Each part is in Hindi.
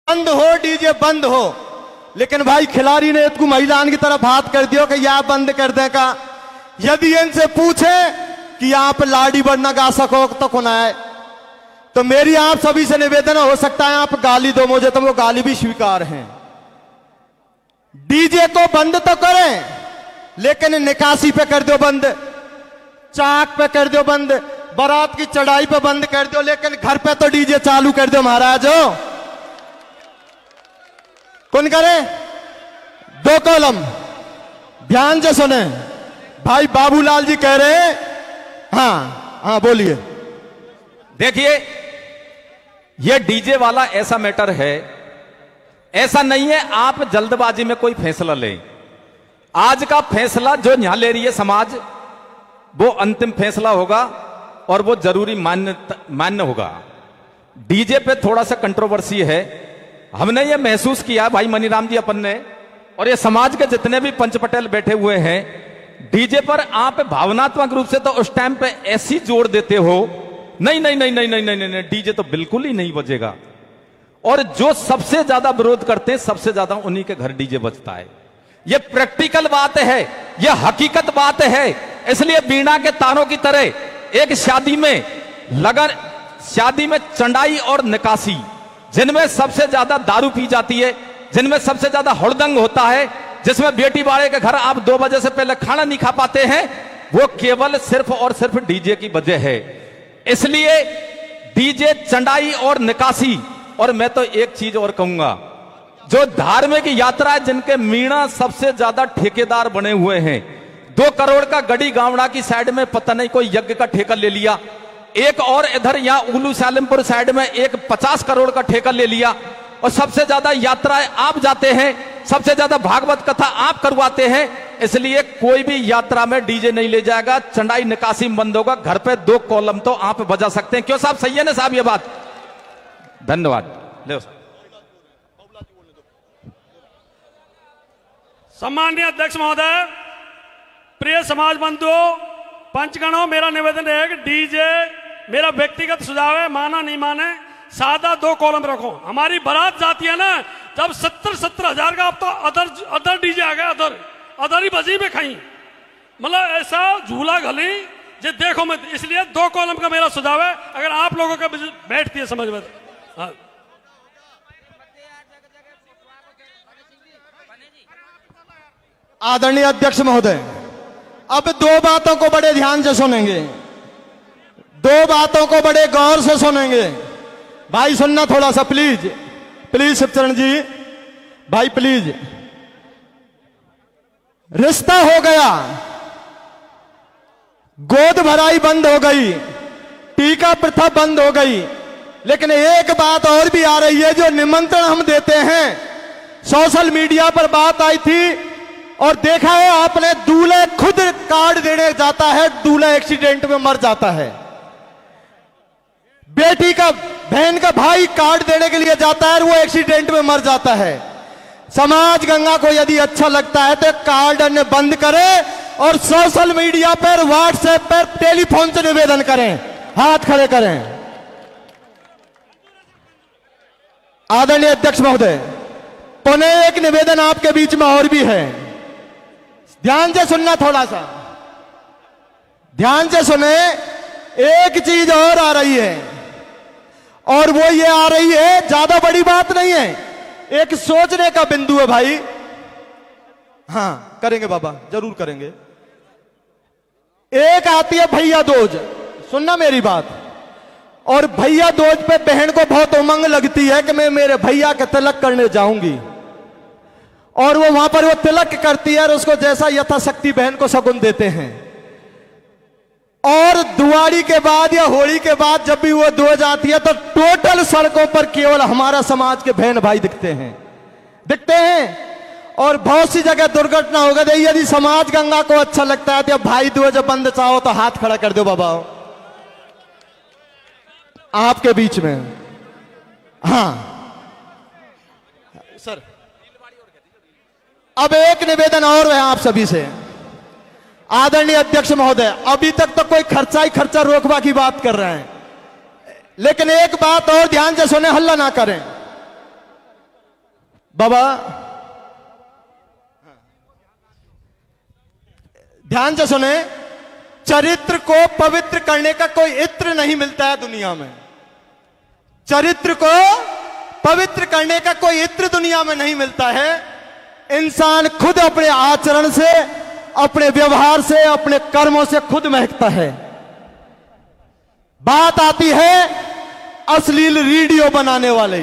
बंद हो डीजे बंद हो, लेकिन भाई खिलाड़ी ने इसको मैदान की तरफ हाथ कर दियो कि या बंद कर दे का। यदि इनसे पूछे कि आप लाड़ी बढ़ना गा सको तो कौन आए, तो मेरी आप सभी से निवेदन हो सकता है आप गाली दो मुझे, तो वो गाली भी स्वीकार है। डीजे को बंद तो करें, लेकिन निकासी पे कर दो बंद, चाक पे कर दो बंद, बारात की चढ़ाई पे बंद कर दो, लेकिन घर पे तो डीजे चालू कर दो महाराज। हो कौन करे? दो कॉलम ध्यान से सुने, भाई बाबूलाल जी कह रहे हैं। हाँ हाँ बोलिए। देखिए ये डीजे वाला ऐसा मैटर है, ऐसा नहीं है आप जल्दबाजी में कोई फैसला लें। आज का फैसला जो यहां ले रही है समाज, वो अंतिम फैसला होगा और वो जरूरी मान्य होगा। डीजे पे थोड़ा सा कंट्रोवर्सी है, हमने ये महसूस किया भाई मनीराम जी अपन ने, और ये समाज के जितने भी पंच पटेल बैठे हुए हैं, डीजे पर आप भावनात्मक रूप से तो उस टाइम पे ऐसी जोर देते हो, नहीं नहीं नहीं नहीं नहीं नहीं नहीं, नहीं डीजे तो बिल्कुल ही नहीं बजेगा। और जो सबसे ज्यादा विरोध करते हैं, सबसे ज्यादा उन्हीं के घर डीजे बजता है। ये प्रैक्टिकल बात है, ये हकीकत बात है। इसलिए बीणा के तारों की तरह एक शादी में लगन, शादी में चंडाई और निकासी, जिनमें सबसे ज्यादा दारू पी जाती है, जिनमें सबसे ज्यादा हुड़दंग होता है, जिसमें बेटी वाले के घर आप 2 बजे से पहले खाना नहीं खा पाते हैं, वो केवल सिर्फ और सिर्फ डीजे की वजह है। इसलिए डीजे, चंडाई और निकासी, और मैं तो एक चीज और कहूंगा, जो धार्मिक यात्रा है जिनके मीणा सबसे ज्यादा ठेकेदार बने हुए हैं, 2 करोड़ का गड़ी गावड़ा की साइड में पता नहीं कोई यज्ञ का ठेका ले लिया, एक और इधर यहां उगलू सालिमपुर साइड में एक 50 करोड़ का ठेका ले लिया, और सबसे ज्यादा यात्राएं आप जाते हैं, सबसे ज्यादा भागवत कथा आप करवाते हैं। इसलिए कोई भी यात्रा में डीजे नहीं ले जाएगा, चंडाई निकासी बंद होगा, घर पे 2 कॉलम तो आप बजा सकते हैं। क्यों साहब, सही है ना साहब ये बात? धन्यवाद। ले सम्माननीय अध्यक्ष महोदय, प्रिय समाज बंधुओं, पंचगणों, मेरा निवेदन है कि डीजे मेरा व्यक्तिगत सुझाव है, माना नहीं माने, सादा 2 कॉलम रखो। हमारी बारात जाती है ना, जब 70-70 हजार का, अब तो अदर डीजे आ गया, अदर ही बजी में खाई, मतलब ऐसा झूला घली जे देखो मत। इसलिए 2 कॉलम का मेरा सुझाव है, अगर आप लोगों का बैठती है समझ में। हाँ। आदरणीय अध्यक्ष महोदय, अब 2 बातों को बड़े ध्यान से सुनेंगे, 2 बातों को बड़े गौर से सुनेंगे। भाई सुनना थोड़ा सा प्लीज, प्लीज शिवचरण जी, भाई प्लीज। रिश्ता हो गया, गोद भराई बंद हो गई, टीका प्रथा बंद हो गई, लेकिन एक बात और भी आ रही है। जो निमंत्रण हम देते हैं, सोशल मीडिया पर बात आई थी और देखा है आपने, दूल्हे खुद कार्ड देने जाता है, दूल्हा एक्सीडेंट में मर जाता है। बेटी का, बहन का भाई कार्ड देने के लिए जाता है, वो एक्सीडेंट में मर जाता है। समाज गंगा को यदि अच्छा लगता है तो कार्ड बंद करें और सोशल मीडिया पर, व्हाट्सएप पर, टेलीफोन से निवेदन करें, हाथ खड़े करें। आदरणीय अध्यक्ष महोदय, पुनः एक निवेदन आपके बीच में और भी है, ध्यान से सुनना, थोड़ा सा ध्यान से सुने। एक चीज और आ रही है, और वो ये आ रही है, ज्यादा बड़ी बात नहीं है, एक सोचने का बिंदु है भाई। हाँ करेंगे बाबा, जरूर करेंगे। एक आती है भैया दूज, सुनना मेरी बात, और भैया दूज पे बहन को बहुत उमंग लगती है कि मैं मेरे भैया के तिलक करने जाऊंगी, और वो वहां पर वो तिलक करती है और उसको जैसा यथाशक्ति बहन को शगुन देते हैं। और दिवाली के बाद या होली के बाद जब भी वो दूज आती है, तो टोटल सड़कों पर केवल हमारा समाज के बहन भाई दिखते हैं। और बहुत सी जगह दुर्घटना हो गई। यदि समाज गंगा को अच्छा लगता है तो भाई दूज बंद चाहो तो हाथ खड़ा कर दो बाबा, आपके बीच में। हाँ सर, अब एक निवेदन और है आप सभी से। आदरणीय अध्यक्ष महोदय, अभी तक तो कोई खर्चा ही खर्चा रोकवा की बात कर रहे हैं, लेकिन एक बात और ध्यान से सुने, हल्ला ना करें। बाबा ध्यान से सुने, चरित्र को पवित्र करने का कोई इत्र नहीं मिलता है दुनिया में। चरित्र को पवित्र करने का कोई इत्र दुनिया में नहीं मिलता है। इंसान खुद अपने आचरण से, अपने व्यवहार से, अपने कर्मों से खुद महकता है। बात आती है अश्लील वीडियो बनाने वाले,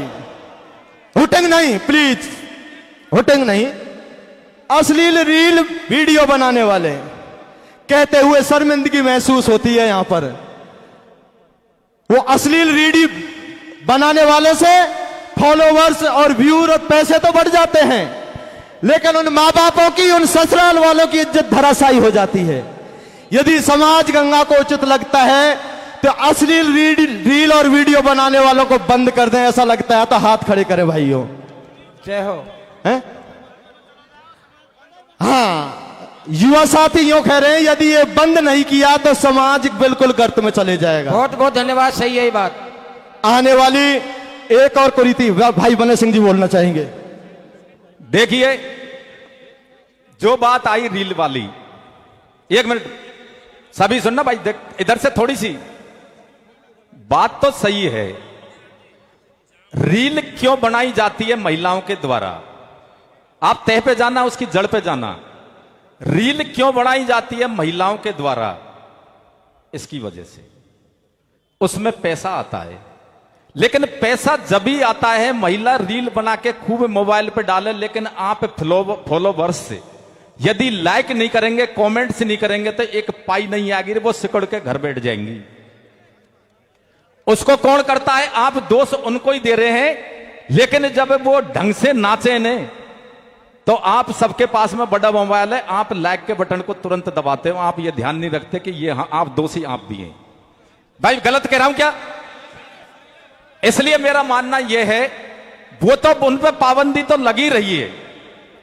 हुटिंग नहीं प्लीज, हुटिंग नहीं, अश्लील रील वीडियो बनाने वाले कहते हुए शर्मिंदगी महसूस होती है। यहां पर वो अश्लील वीडियो बनाने वाले से फॉलोवर्स और व्यूअर और पैसे तो बढ़ जाते हैं, लेकिन उन मां बापों की, उन ससुराल वालों की इज्जत धराशायी हो जाती है। यदि समाज गंगा को उचित लगता है तो अश्लील रील और वीडियो बनाने वालों को बंद कर दें, ऐसा लगता है तो हाथ खड़े करें भाइयों। जय हो। हैं? हाँ, युवा साथी यूं कह रहे हैं यदि ये बंद नहीं किया तो समाज बिल्कुल गर्त में चले जाएगा। बहुत बहुत धन्यवाद, सही है ये बात। आने वाली एक और कुरीति भाई बने सिंह जी बोलना चाहेंगे। देखिए, जो बात आई रील वाली, एक मिनट सभी सुनना भाई, देख इधर से थोड़ी सी बात तो सही है। रील क्यों बनाई जाती है महिलाओं के द्वारा? आप तह पे जाना, उसकी जड़ पे जाना। रील क्यों बनाई जाती है महिलाओं के द्वारा? इसकी वजह से उसमें पैसा आता है, लेकिन पैसा जब भी आता है महिला रील बना के खूब मोबाइल पे डाले, लेकिन आप फॉलोवर्स से यदि लाइक नहीं करेंगे, कमेंट्स नहीं करेंगे तो एक पाई नहीं आएगी, वो सिकुड़ के घर बैठ जाएंगी। उसको कौन करता है? आप दोष उनको ही दे रहे हैं, लेकिन जब वो ढंग से नाचे ने तो आप सबके पास में बड़ा मोबाइल है, आप लाइक के बटन को तुरंत दबाते हो। आप ये ध्यान नहीं रखते कि ये आप दोषी आप भी हैं। भाई गलत कह रहा हूं क्या? इसलिए मेरा मानना यह है, वो तो उन पर पाबंदी तो लगी रही है,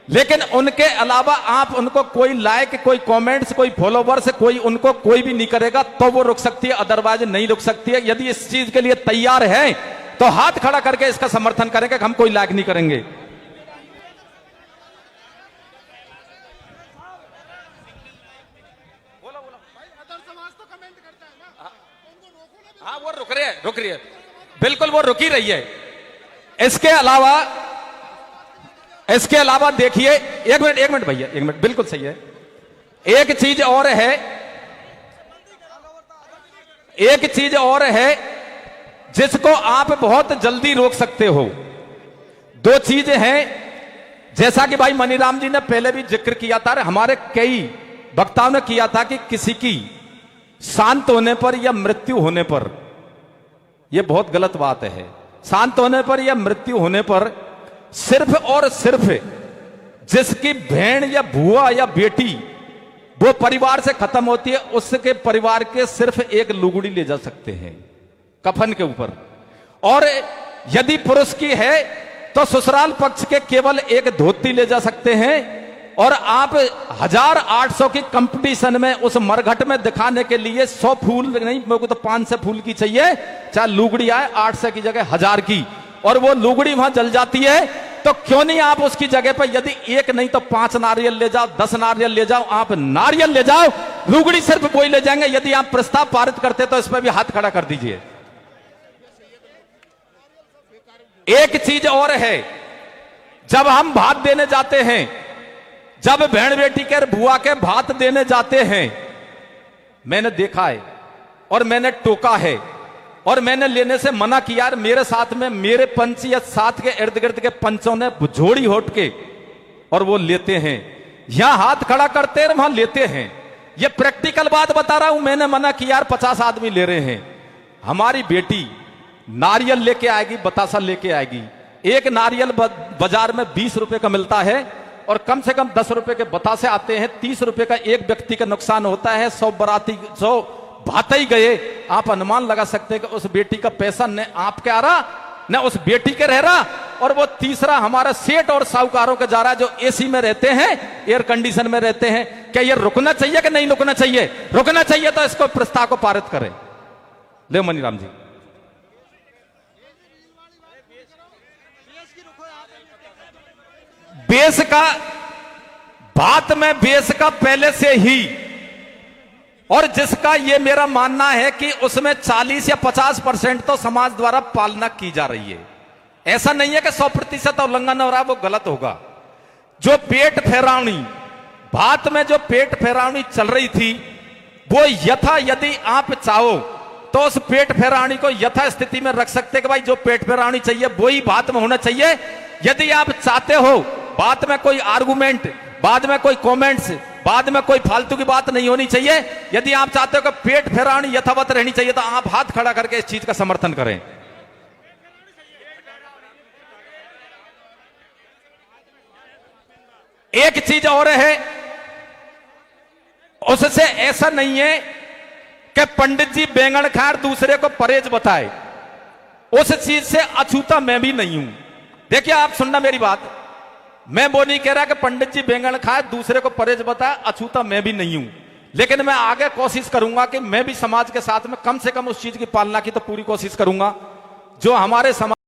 लेकिन उनके अलावा आप उनको कोई लाइक, कोई कमेंट्स, कोई फॉलोवर्स, कोई उनको कोई भी नहीं करेगा तो वो रुक सकती है, अदरवाइज नहीं रुक सकती है। यदि इस चीज के लिए तैयार है तो हाथ खड़ा करके इसका समर्थन करेंगे कि हम कोई लाइक नहीं करेंगे। हाँ, वो रुक रही है, बिल्कुल वो रुकी रही है। इसके अलावा देखिए, एक मिनट भैया, एक मिनट, बिल्कुल सही है। एक चीज और है जिसको आप बहुत जल्दी रोक सकते हो। दो चीजें हैं, जैसा कि भाई मनीराम जी ने पहले भी जिक्र किया था, हमारे कई वक्ताओं ने किया था कि किसी की शांत होने पर या मृत्यु होने पर, यह बहुत गलत बात है। शांत होने पर या मृत्यु होने पर सिर्फ और सिर्फ जिसकी बहन या बुआ या बेटी वो परिवार से खत्म होती है, उसके परिवार के सिर्फ एक लुगड़ी ले जा सकते हैं कफन के ऊपर। और यदि पुरुष की है तो ससुराल पक्ष के केवल एक धोती ले जा सकते हैं। और आप 1800 की कंपटीशन में उस मरघट में दिखाने के लिए 100 फूल नहीं, मेरे को तो 500 फूल की चाहिए, चाहे लुगड़ी आए 800 की जगह 1000 की, और वो लुगड़ी वहां जल जाती है। तो क्यों नहीं आप उसकी जगह पर यदि एक नहीं तो 5 नारियल ले जाओ, 10 नारियल ले जाओ, आप नारियल ले जाओ, लुगड़ी सिर्फ वही ले जाएंगे। यदि आप प्रस्ताव पारित करते तो इस पर भी हाथ खड़ा कर दीजिए। एक चीज और है, जब हम भात देने जाते हैं, जब बहन बेटी के बुआ के भात देने जाते हैं, मैंने देखा है और मैंने टोका है और मैंने लेने से मना किया। मेरे साथ में मेरे पंच या साथ के इर्द गिर्द के पंचों ने झोड़ी होट के और वो लेते हैं, यहां हाथ खड़ा करते हैं, वहां लेते हैं। ये प्रैक्टिकल बात बता रहा हूं, मैंने मना किया, 50 आदमी ले रहे हैं। हमारी बेटी नारियल लेके आएगी, बतासा लेके आएगी। एक नारियल बाजार में 20 रुपए का मिलता है और कम से कम 10 रुपए के बतासे आते हैं। 30 रुपए का एक व्यक्ति का नुकसान होता है। 100 बराती 100 भाते ही गए। आप अनुमान लगा सकते हैं कि उस बेटी का पैसा न आपके आ रहा न उस बेटी के रह रहा, और वो तीसरा हमारा सेठ और साहूकारों के जा रहा है जो एसी में रहते हैं, एयर कंडीशन में रहते हैं। क्या ये रुकना चाहिए कि नहीं रुकना चाहिए? रुकना चाहिए तो इसको प्रस्ताव को पारित करें। ले मनीराम जी। बेस का बात में बेस का पहले से ही, और जिसका यह मेरा मानना है कि उसमें 40 या 50% तो समाज द्वारा पालना की जा रही है। ऐसा नहीं है कि 100% उल्लंघन हो रहा है, वो गलत होगा। जो पेट फेरावनी, बात में जो पेट फेरावनी चल रही थी, वो यथा यदि आप चाहो तो उस पेट फेरावनी को यथा स्थिति में रख सकते कि भाई जो पेट फेरावनी चाहिए वही बात में होना चाहिए। यदि आप चाहते हो बात में कोई आर्गुमेंट, बाद में कोई कमेंट्स, बाद में कोई फालतू की बात नहीं होनी चाहिए। यदि आप चाहते हो कि पेट फेरावनी यथावत रहनी चाहिए तो आप हाथ खड़ा करके इस चीज का समर्थन करें। एक चीज और है, उससे ऐसा नहीं है कि पंडित जी बैंगन खाए दूसरे को परहेज बताए, उस चीज से अछूता मैं भी नहीं हूं। देखिए आप सुनना मेरी बात, मैं वो नहीं कह रहा कि पंडित जी बैंगन खाए दूसरे को परहेज बताए, अछूता मैं भी नहीं हूं। लेकिन मैं आगे कोशिश करूंगा कि मैं भी समाज के साथ में कम से कम उस चीज की पालना की तो पूरी कोशिश करूंगा जो हमारे समाज